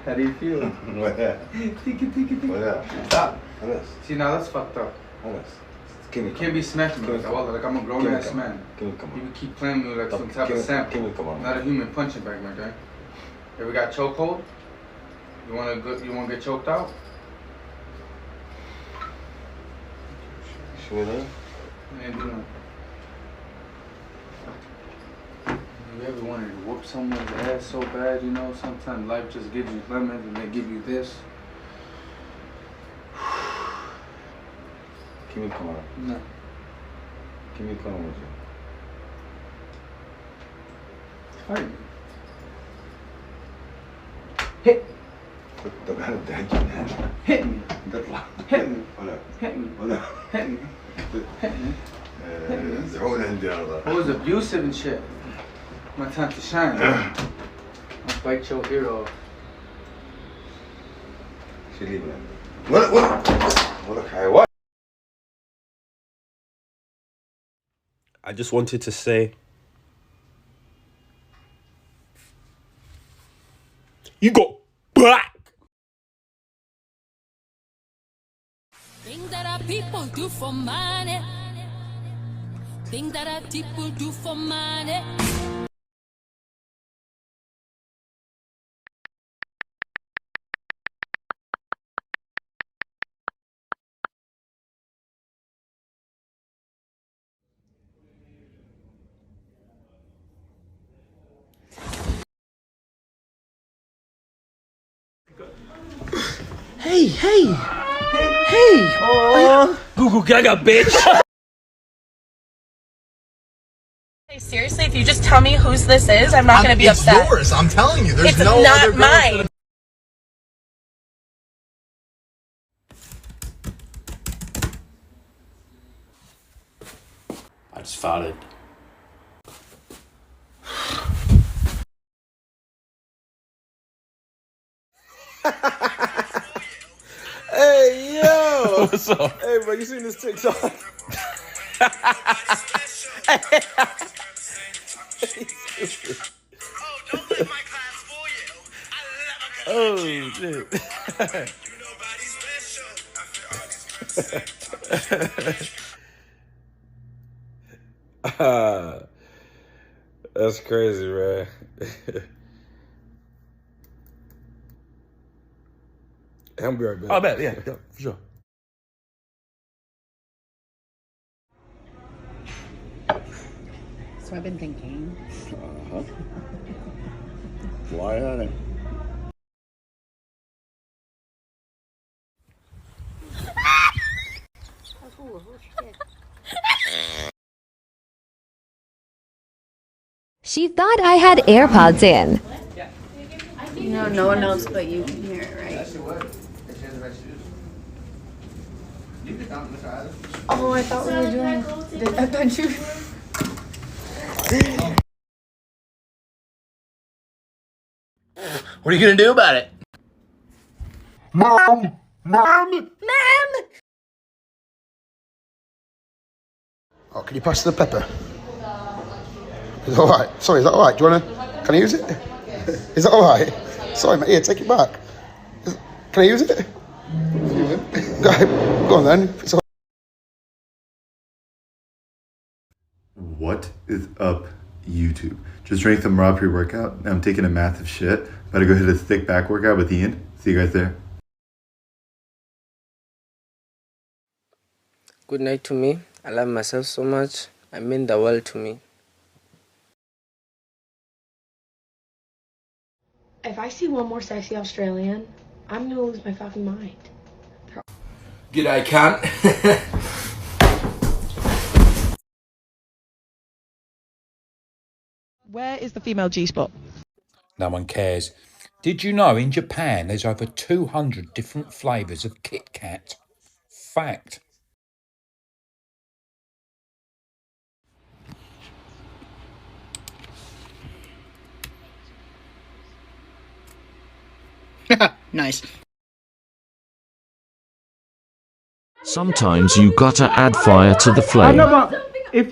How do you feel? Stop. See, now that's fucked up. You can't be smacking me like I'm a grown ass man. You keep playing me like some type of sample. Not a human punching bag, my guy. Ever got chokehold? You wanna get choked out? Sure. I ain't doing that. You ever wanted to whoop someone's ass so bad, you know? Sometimes life just gives you lemons and they give you this. Kimi kamera. No. Kimi kamera. Fight me. Hit. Hit me. Hit me. Hit me. Hit me. Hit me. I was abusive and shit. My time to shine. I'll bite your ear off. What? I just wanted to say, you got black. Things that our people do for money. Things that our people do for money. Hey! Google Gaga, bitch! Hey, seriously, if you just tell me whose this is, I'm not going to be upset. It's yours, I'm telling you. There's It's no not other girls mine. I just farted. Hey, yo! What's up? Hey, bro, you seen this TikTok? Oh, shit. That's crazy, man. I'll be right back. I bet, yeah, for sure. So I've been thinking. Why on it? She thought I had AirPods in. You know, no one else but you can hear it, right? Oh, I thought we were doing. I thought you. What are you gonna do about it? Mom! Oh, can you pass the pepper? Is that alright? Sorry, is that alright? Do you wanna... Can I use it? Is that alright? Sorry, mate. Here, take it back. Can I use it? Go on then. It's all... What is up, YouTube? Just drank the raw pre-workout. I'm taking a massive shit. About to go hit a thick back workout with Ian. See you guys there. Good night to me. I love myself so much. I mean the world to me. If I see one more sexy Australian, I'm going to lose my fucking mind. G'day, cunt. Where is the female G-spot? No one cares. Did you know in Japan there's over 200 different flavours of Kit Kat? Fact. Nice. Sometimes you gotta add fire to the flame. No, but if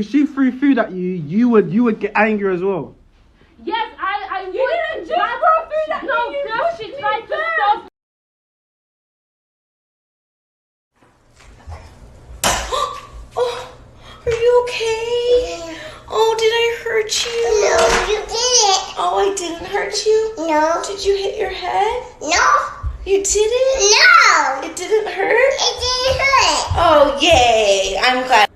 she threw food at you, you would get angry as well. Yes, I No, she tried to stop. Oh, are you okay? Oh, did I hurt you? No, you didn't. Oh, I didn't hurt you? No. Did you hit your head? No. You didn't? No. It didn't hurt? It didn't hurt. Oh, yay. I'm glad.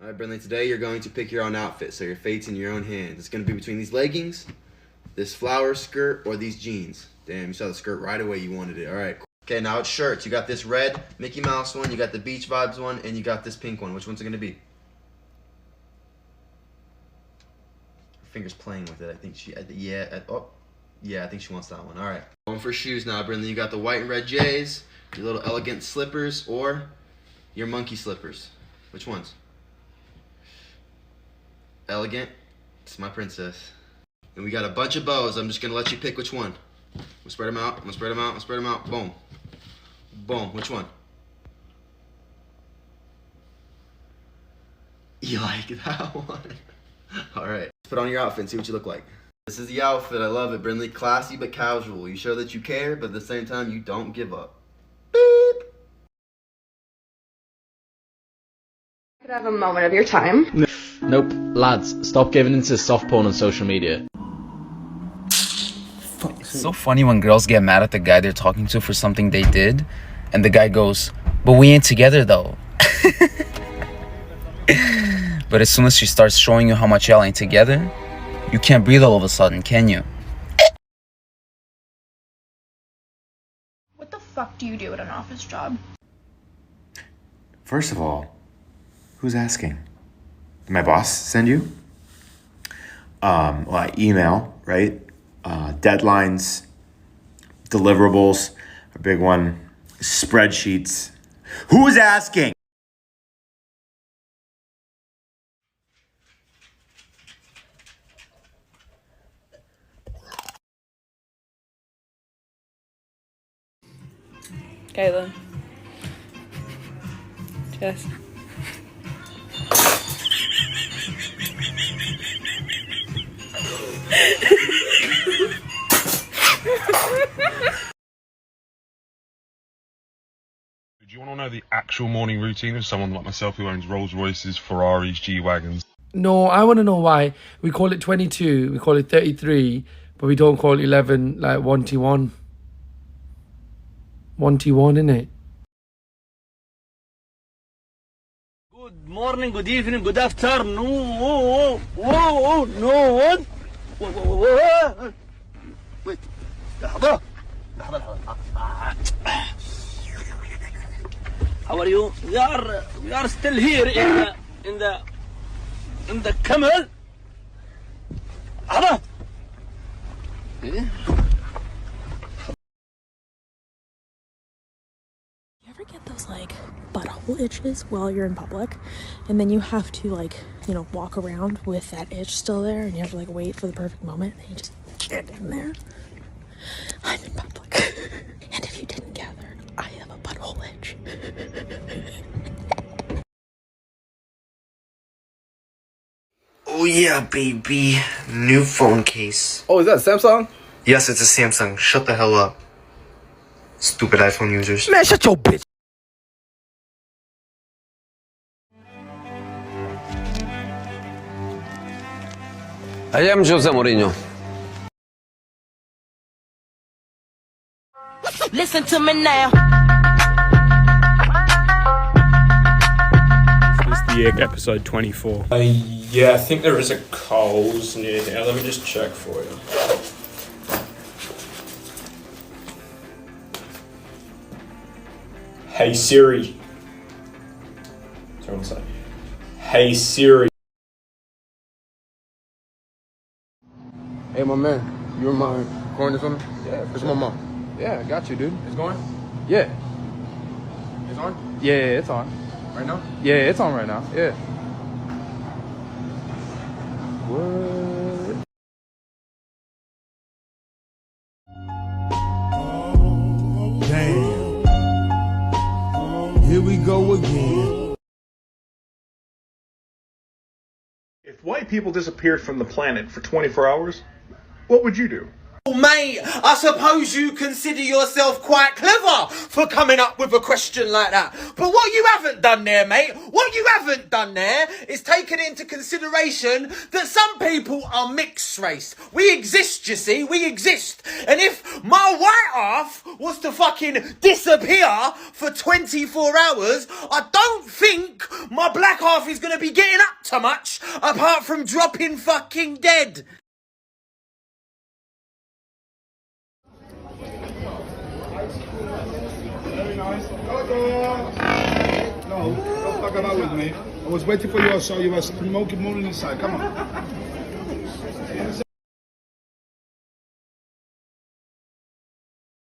Alright, Brinley, today you're going to pick your own outfit, so your fate's in your own hands. It's going to be between these leggings, this flower skirt, or these jeans. Damn, you saw the skirt right away, you wanted it. Alright, okay, now it's shirts. You got this red Mickey Mouse one, you got the Beach Vibes one, and you got this pink one. Which one's it going to be? Her finger's playing with it. I think she, yeah, I think she wants that one. Alright. Going for shoes now, Brinley. You got the white and red J's, your little elegant slippers, or your monkey slippers. Which ones? Elegant. It's my princess. And we got a bunch of bows. I'm just gonna let you pick which one. I'm gonna spread them out. I'm gonna spread them out. I'm gonna spread them out. Boom. Boom. Which one? You like that one? All right. Let's put on your outfit and see what you look like. This is the outfit. I love it, Brinley. Classy but casual. You show that you care, but at the same time, you don't give up. Beep. Could I have a moment of your time? Nope. Lads, stop giving into soft porn on social media. It's so funny when girls get mad at the guy they're talking to for something they did, and the guy goes, "But we ain't together though." But as soon as she starts showing you how much y'all ain't together, you can't breathe all of a sudden, can you? What the fuck do you do at an office job? First of all, who's asking? Did my boss send you? Well, I email, right? Deadlines, deliverables, a big one, spreadsheets. Who's asking? Caitlin. Jess. Do you want to know the actual morning routine of someone like myself who owns Rolls Royces, Ferraris, G-Wagons? No, I want to know why we call it 22, we call it 33, but we don't call it 11 like 1T1. 1T1, innit? Good morning, good evening, good afternoon. No. Wait. لحظة. How are you? We are still here in the camel. لحظة. You ever get those like butthole itches while you're in public, and then you have to like, you know, walk around with that itch still there, and you have to like wait for the perfect moment, and you just get in there? I'm in public, and if you didn't gather, I have a butthole itch. Oh yeah, baby. New phone case. Oh, is that Samsung? Yes, it's a Samsung. Shut the hell up. Stupid iPhone users. Man, shut your bitch. I am Jose Mourinho. Listen to me now. It's the episode 24. Yeah, I think there is a Coles near here. Let me just check for you. Hey Siri. Someone say, hey Siri. Hey, my man, you in my recording this one? Yeah. It's my mom. Yeah, I got you, dude. It's going? Yeah. It's on? Yeah, it's on. Right now? Yeah, it's on right now. Yeah. What? Damn. Here we go again. If white people disappeared from the planet for 24 hours, what would you do? Oh, mate, I suppose you consider yourself quite clever for coming up with a question like that. But what you haven't done there, mate, what you haven't done there is taken into consideration that some people are mixed race. We exist, you see, we exist. And if my white half was to fucking disappear for 24 hours, I don't think my black half is going to be getting up to much apart from dropping fucking dead. No, don't fuck about with me. I was waiting for you, so you were smoking more inside. Come on.